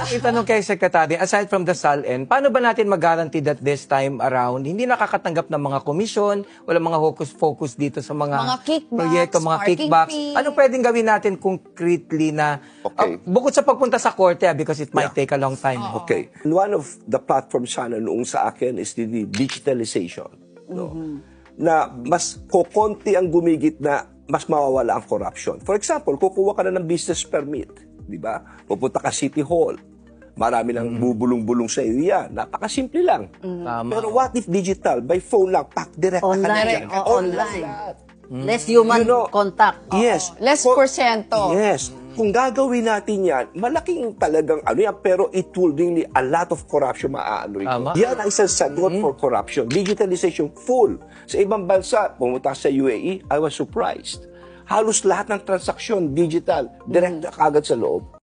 itanong kay Secretary, aside from the SALN, paano ba natin mag-guarantee that this time around, hindi nakakatanggap ng mga komisyon, wala mga focus dito sa mga kickbacks, proyekto, mga parking kickbacks. fee. Ano pwedeng gawin natin concretely na, bukod sa pagpunta sa korte, because it might take a long time. Okay. One of the platforms sana noong sa akin is the digitalization. No? Na mas kukonti ang gumigit na mas mawawala ang corruption. For example, kukuha ka na ng business permit. Di ba? Pupunta ka City Hall. Marami lang bubulong-bulong sa iyo yan. Napakasimple lang. Tama. Pero what if digital? By phone lang, direct ka na Online. dyan. Online. lahat. Less human contact. Yes. Less porsyento. Yes. Kung gagawin natin yan, malaking talagang yan, pero it will really a lot of corruption maaano ito. Tama. Yan ang isang sagot for corruption. Digitalization full. Sa ibang bansa, pumunta sa UAE, I was surprised. Halos lahat ng transaksyon digital, direct agad sa loob.